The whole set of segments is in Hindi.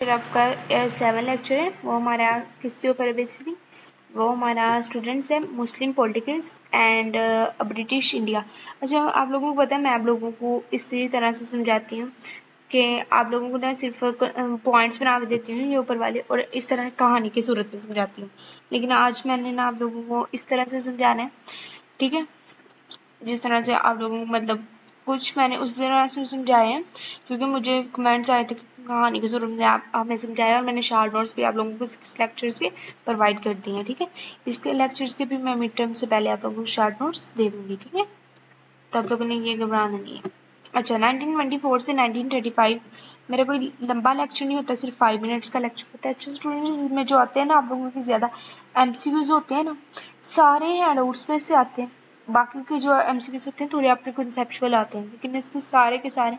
फिर आपका 7 लेक्चर है, वो हमारा किसके ऊपर है बेसिकली, वो हमारा स्टूडेंट्स है मुस्लिम पॉलिटिक्स एंड ब्रिटिश इंडिया। अच्छा, आप लोगों को पता है मैं आप लोगों को इसी तरह से समझाती हूँ कि आप लोगों को ना सिर्फ पॉइंट्स बना के देती हूँ ये ऊपर वाले, और इस तरह कहानी की सूरत में समझाती हूँ। लेकिन आज मैंने ना आप लोगों को इस तरह से समझाना है, ठीक है, जिस तरह से आप लोगों को मतलब कुछ मैंने उस तरह से समझाए हैं, क्योंकि मुझे कमेंट्स आए थे कि कहानी की सूरत में आप हमें समझाया, और मैंने शार्ट नोट्स भी आप लोगों को 6 लेक्चर्स के प्रोवाइड कर दिए हैं, ठीक है। इसके लेक्चर्स के भी मैं मिड टर्म से पहले आप लोगों को शार्ट नोट्स दे दूंगी, ठीक है, तो आप लोगों ने ये घबराना नहीं है। अच्छा, 1924 से 1935 मेरा कोई लंबा लेक्चर नहीं होता, सिर्फ 5 मिनट्स का लेक्चर होता है। अच्छा स्टूडेंट्स, इसमें जो आते हैं ना आप लोगों के ज़्यादा एमसीक्यूज होते हैं ना, सारे हैंडआउट्स में से आते हैं। बाकी के जो एमसीक्यूज होते हैं थोड़े आपके कंसेप्चुअल आते हैं, लेकिन इसके सारे के सारे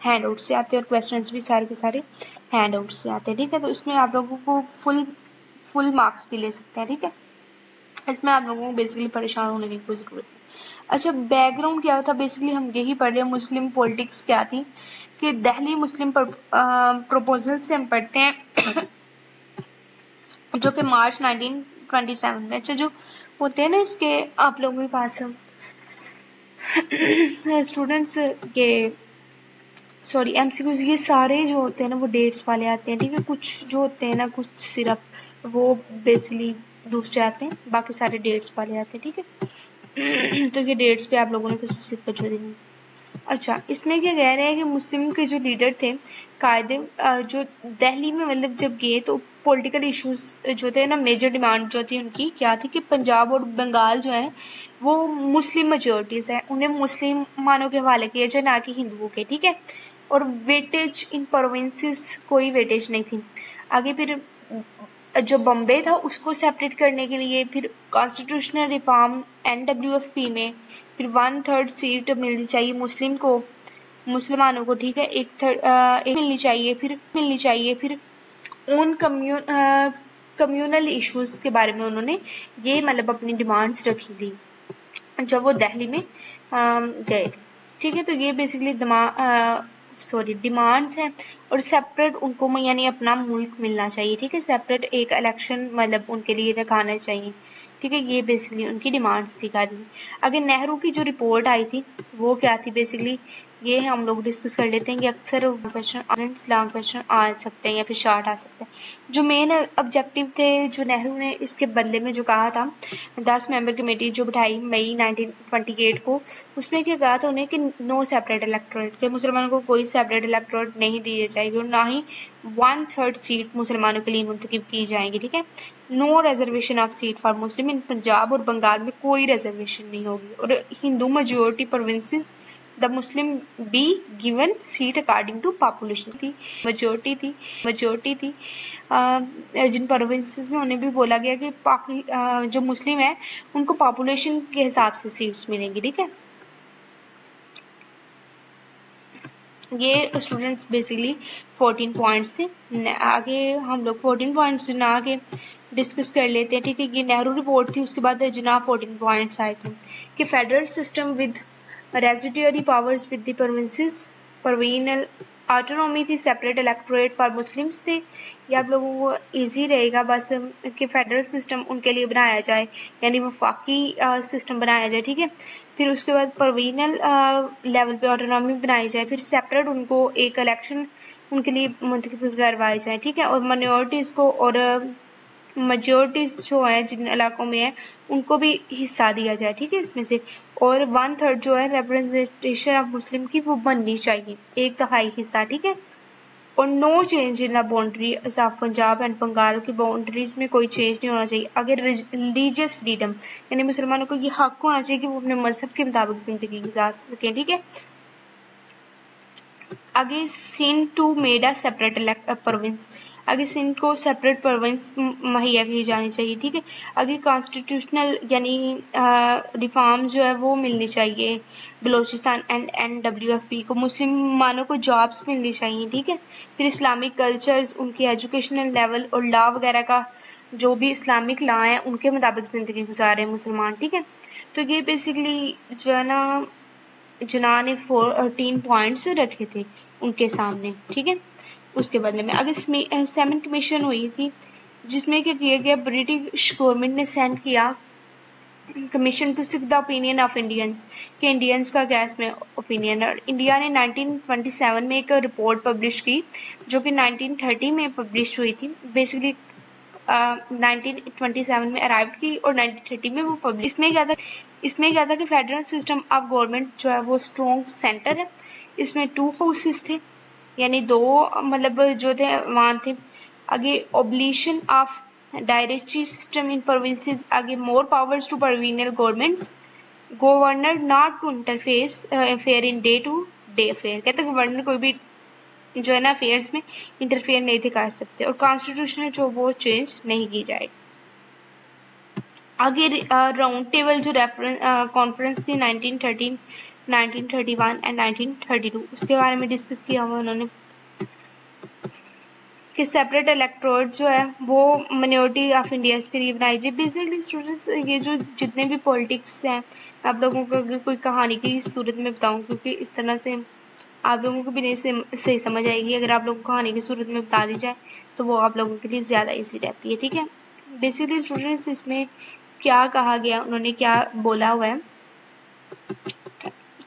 हैंडआउट से आते हैं, और क्वेश्चंस भी सारे के सारे हैंडआउट से आते हैं, ठीक है। तो इसमें आप लोगों को फुल मार्क्स भी ले सकते हैं, ठीक है। इसमें आप लोगों को बेसिकली परेशान होने की कोई ज़रूरत नहीं। अच्छा, बैकग्राउंड क्या था, बेसिकली हम यही पढ़ रहे हैं मुस्लिम पॉलिटिक्स क्या थी, कि दिल्ली मुस्लिम प्रपोजल से हम पढ़ते हैं जो कि मार्च 1927 में। अच्छा, जो होते हैं ना इसके आप लोगों के पास स्टूडेंट्स के सॉरी एमसीक्यूज, ये सारे जो होते हैं ना वो डेट्स वाले आते हैं, ठीक है। कुछ जो होते हैं ना कुछ सिर्फ वो बेसिकली दूसरे आते हैं, बाकी सारे डेट्स वाले आते हैं, ठीक है। तो ये डेट्स पे आप लोगों ने कुछ बच्चों देनी। अच्छा, इसमें क्या कह रहे हैं कि मुस्लिम के जो लीडर थे कायदे जो दिल्ली में मतलब जब गए तो पॉलिटिकल इश्यूज जो थे ना, मेजर डिमांड जो थी उनकी क्या थी कि पंजाब और बंगाल जो है वो मुस्लिम मेजोरिटीज है, उन्हें मुसलमानों के हवाले किया जाए, ना कि हिंदुओं के, ठीक है। और वेटेज इन प्रोविंसेस कोई वेटेज नहीं थी। आगे फिर जो बॉम्बे था उसको सेपरेट करने के लिए फिर कॉन्स्टिट्यूशनल रिफॉर्म एनडब्ल्यूएफपी में फिर 1/3 सीट मिलनी चाहिए मुस्लिम को, मुसलमानों को, ठीक है। एक मिलनी चाहिए फिर उन कम्युनल इश्यूज के बारे में उन्होंने ये मतलब अपनी डिमांड्स रखी थी जब वो दिल्ली में गए थे, ठीक है। तो ये बेसिकली डिमांड्स हैं, और सेपरेट उनको यानी अपना मुल्क मिलना चाहिए, ठीक है। सेपरेट एक इलेक्शन मतलब उनके लिए रखाना चाहिए, ठीक है। ये बेसिकली उनकी डिमांड्स थी गाजी। अगर नेहरू की जो रिपोर्ट आई थी वो क्या थी बेसिकली, ये हम लोग डिस्कस कर लेते हैं कि अक्सर लॉन्ग क्वेश्चन आ सकते हैं या फिर शॉर्ट आ सकते हैं। जो मेन ऑब्जेक्टिव थे जो नेहरू ने इसके बदले में जो कहा था, 10 मेंबर कमेटी जो बिठाई मई 1928 को, उसमें क्या कहा था उन्हें कि नो सेपरेट इलेक्टोरेट, के मुसलमानों को कोई सेपरेट इलेक्टोरेट नहीं दिए जाएगी, और ना ही 1/3 सीट मुसलमानों के लिए मुंतखब की जाएंगी, ठीक है। No reservation of seat for Muslim, in Punjab और बंगाल में कोई रिजर्वेशन नहीं होगी, और Hindu majority provinces the Muslim be given seat according to population थी, मेजोरिटी थी जिन प्रोविंसेस में उन्हें भी बोला गया कि जो मुस्लिम है उनको पॉपुलेशन के हिसाब से सीट्स मिलेंगी, ठीक है। ये स्टूडेंट्स बेसिकली 14 पॉइंट्स थे। आगे हम लोग 14 पॉइंट्स ना आगे डिस्कस कर लेते हैं, ठीक है। ये नेहरू रिपोर्ट थी, उसके बाद जना 14 पॉइंट्स आए थे कि federal system with residuary powers with the provinces, provincial autonomy थी, सेपरेट इलेक्टोरेट फॉर मुस्लिम्स थे। ये आप लोगों को इजी रहेगा बस कि फेडरल सिस्टम उनके लिए बनाया जाए, यानी वफाकी सिस्टम बनाया जाए, ठीक है। फिर उसके बाद प्रोविनल लेवल पे ऑटोनॉमी बनाई जाए, फिर सेपरेट उनको एक इलेक्शन उनके लिए मुंतखब करवाए जाए, ठीक है। और माइनॉरिटीज़ को और मेजोरिटीज जो है जिन इलाकों में है उनको भी हिस्सा दिया जाए, ठीक है, इसमें से। और 1/3 जो है रिप्रेजेंटेशन ऑफ मुस्लिम की वो बननी चाहिए, 1/3 हिस्सा, ठीक है। और no change in the boundary of Punjab and Bengal की बाउंड्रीज में कोई चेंज नहीं होना चाहिए। अगर रिलीजियस फ्रीडम, यानी मुसलमानों को ये हक होना चाहिए कि वो अपने मजहब के मुताबिक जिंदगी गुजार सकें, ठीक है। आगे Sindh to made a separate province, आगे सिंध को सेपरेट प्रोविंस मुहैया की जानी चाहिए, ठीक है। आगे कॉन्स्टिट्यूशनल यानी रिफॉर्म्स जो है वो मिलनी चाहिए बलोचिस्तान एंड एनडब्ल्यूएफपी को, मुसलमानों को जॉब्स मिलनी चाहिए, ठीक है। फिर इस्लामिक कल्चर्स, उनकी एजुकेशनल लेवल और लॉ वगैरह का जो भी इस्लामिक लॉ है उनके मुताबिक ज़िंदगी गुजारे मुसलमान, ठीक है। तो ये बेसिकली जो है ना जिन्ना ने 14 पॉइंट्स रखे थे उनके सामने, ठीक है। उसके बदले में। आगे 7 कमीशन हुई थी जिसमें क्या किया गया, ब्रिटिश गवर्नमेंट ने सेंड किया commission to seek the opinion of Indians कि इंडियंस का क्या इसमें ओपिनियन है। और इंडिया ने 1927 में एक रिपोर्ट पब्लिश की जो कि 1930 में पब्लिश हुई थी। बेसिकली 1927 में अराइव की और 1930 में वो पब्लिश। इसमें क्या था कि फेडरल सिस्टम ऑफ गवर्नमेंट जो है वो स्ट्रॉन्ग सेंटर है। इसमें 2 हाउसेस थे, यानी 2 मतलब जो थे वहाँ थे। आगे abolition of directory system in provinces, आगे more powers to provincial governments, governor not to interfere in day to day affair. कहते हैं गवर्नर कोई भी जो है ना अफेयर्स में इंटरफेयर नहीं थे कर सकते, और कॉन्स्टिट्यूशन जो वो चेंज नहीं की जाए। आगे राउंड टेबल जो कॉन्फ्रेंस थी 1913, 1931 एंड 1932, उसके बारे में डिस्कस किया हुआ उन्होंने कि सेपरेट इलेक्टोरेट जो है वो माइनॉरिटी ऑफ इंडिया के लिए बनाई जाए। बेसिकली स्टूडेंट्स ये जो जितने भी पॉलिटिक्स हैं, आप लोगों को अगर कोई कहानी की सूरत में बताऊं, क्योंकि इस तरह से आप लोगों को भी नहीं सही समझ आएगी। अगर आप लोगों को कहानी की सूरत में बता दी जाए तो वो आप लोगों के लिए ज़्यादा ईजी रहती है, ठीक है। बेसिकली स्टूडेंट्स इसमें क्या कहा गया, उन्होंने क्या बोला हुआ है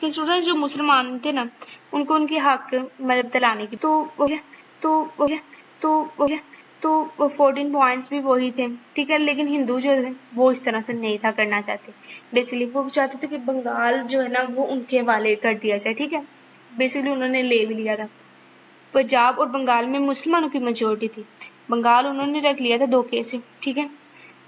कि स्टूडेंट्स जो मुसलमान थे ना उनको उनके हक मतलब दिलाने की, तो 14 पॉइंट्स भी वही थे, ठीक है। लेकिन हिंदू जो थे वो इस तरह से नहीं था करना चाहते। बेसिकली वो चाहते थे कि बंगाल जो है ना वो उनके हवाले कर दिया जाए, ठीक है। बेसिकली उन्होंने ले भी लिया था। पंजाब और बंगाल में मुसलमानों की मेजोरिटी थी, बंगाल उन्होंने रख लिया था धोखे से, ठीक है।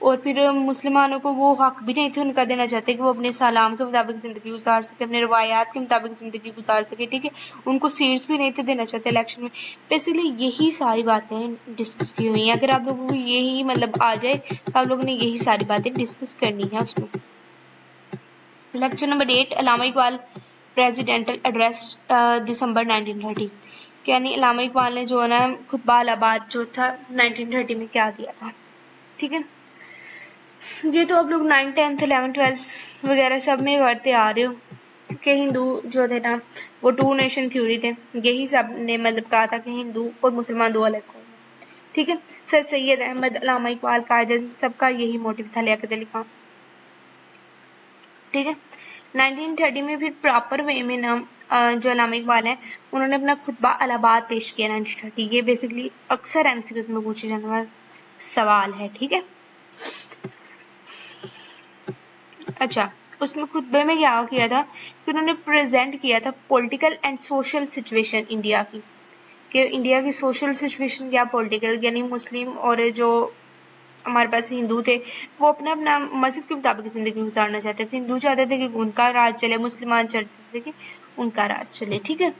और फिर मुसलमानों को वो हक भी नहीं थे उनका देना चाहते कि वो अपने सलाम के मुताबिक ज़िंदगी गुजार सके, अपने रवायात के मुताबिक ज़िंदगी गुजार सके, ठीक है। उनको सीट्स भी नहीं थे देना चाहते इलेक्शन में। बेसिकली यही सारी बातें डिस्कस की हुई हैं। अगर आप लोगों को यही मतलब आ जाए तो आप लोगों ने यही सारी बातें डिस्कस करनी है उसमें। लेक्चर नंबर 8, अल्लामा इकबाल प्रेसिडेंटल एड्रेस दिसंबर 1930। यानी अल्लामा इकबाल ने जो है ना खुतबा इलाहाबाद जो था 1930 में क्या दिया था, ठीक है। ये तो आप लोग 9th 10th 11th 12th वगैरह सब में पढ़ते आ रहे हो कि हिंदू जो थे ना वो 2 नेशन थ्योरी थे। यही सब ने मतलब कहा था कि हिंदू और मुसलमान 2 अलग कौम हैं, ठीक है। सर सैयद अहमद, अल्लामा इकबाल, कायद सबका यही मोटिव था, लियाकत अली खान, ठीक है। 1930 में फिर प्रॉपर वे में ना जो अल्लामा इकबाल हैं उन्होंने अपना खुतबा इलाहाबाद पेश किया 1930। ये बेसिकली अक्सर एमसीक्यूज में पूछे जाने वाला सवाल है, ठीक है। अच्छा, उसमें खुतबे में क्या किया था कि उन्होंने प्रेजेंट किया था political and social situation India की, कि इंडिया की सोशल सिचुएशन क्या, पॉलिटिकल यानी मुस्लिम और जो हमारे पास हिंदू थे वो अपना अपना मजहब के मुताबिक ज़िंदगी गुजारना चाहते थे। हिंदू चाहते थे कि उनका राज चले, मुसलमान चाहते थे कि उनका राज चले, ठीक है।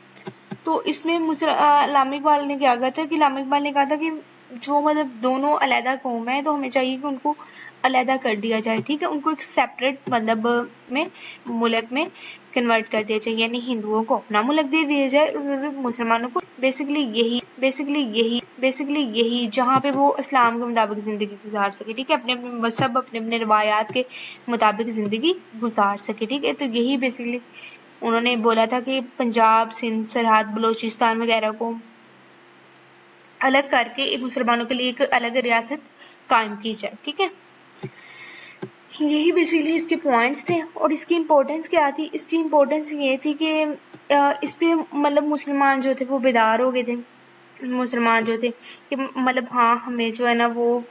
तो इसमें अल्लामा इकबाल ने क्या कहा था कि अल्लामा इकबाल ने कहा था कि जो मतलब दोनों अलहदा कौम है तो हमें चाहिए कि उनको अलहदा कर दिया जाए, ठीक है। उनको एक सेपरेट मतलब में मुल्क में कन्वर्ट कर दिया जाए, यानी हिंदुओं को अपना मुल्क दे दिया जाए और मुसलमानों को बेसिकली यही जहाँ पे वो इस्लाम के मुताबिक ज़िंदगी गुजार सके, ठीक है। अपने अपने मजहब अपने अपने रवायात के मुताबिक ज़िंदगी गुजार सके, ठीक है। तो यही बेसिकली उन्होंने बोला था कि पंजाब, सिंध, सरहद, बलोचिस्तान वगैरह को अलग करके मुसलमानों के लिए एक अलग रियासत कायम की जाए, ठीक है। यही बेसिकली इसके पॉइंट्स थे। और इसकी इम्पोर्टेंस क्या थी, इसकी इम्पोर्टेंस ये थी कि इस पे मतलब मुसलमान जो थे वो बेदार हो गए थे। मुसलमान जो थे कि मतलब हाँ हमें जो है ना वो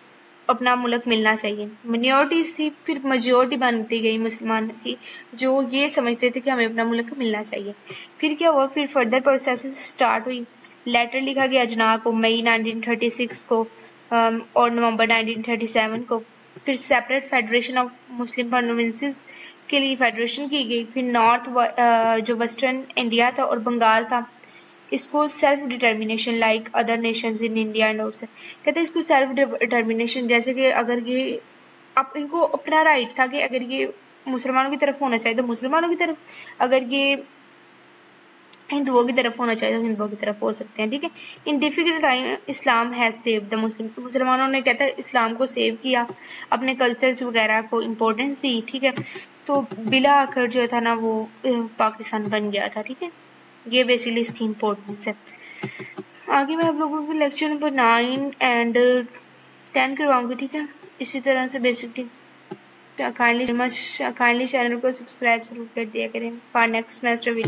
अपना मुल्क मिलना चाहिए। मिनॉरिटीज थी फिर मेजोरिटी बनती गई मुसलमान की, जो ये समझते थे कि हमें अपना मुल्क मिलना चाहिए। फिर क्या हुआ, फिर फर्दर प्रोसेस स्टार्ट हुई। लेटर लिखा गया जना को मई 1936 को और नवंबर 1937 को। फिर separate federation of Muslim provinces के लिए फेडरेशन की गई। फिर नॉर्थ जो वेस्टर्न इंडिया था और बंगाल था इसको self determination like other Nations in India and outside. कहते हैं इसको सेल्फ डिटर्मिनेशन, जैसे कि अगर ये अब इनको अपना राइट था कि अगर ये मुसलमानों की तरफ होना चाहिए तो मुसलमानों की तरफ, अगर ये हिंदुओं की तरफ होना चाहिए तो हिंदुओं की तरफ हो सकते हैं, ठीक है। इन difficult time Islam has save the Muslim, मुसलमानों ने कहता है इस्लाम को सेव किया, अपने कल्चर्स वगैरह को इम्पोर्टेंस दी, ठीक है। तो बिला आखिर जो था ना वो पाकिस्तान बन गया था, ठीक है। ये बेसिकली इसकी इम्पोर्टेंस है। आगे मैं आप लोगों को लेक्चर नंबर 9 एंड 10 करवाऊंगी, ठीक है, इसी तरह से बेसिकली काइंडली चैनल को सब्सक्राइब जरूर कर दिया करें फॉर नेक्स्ट सेमेस्टर।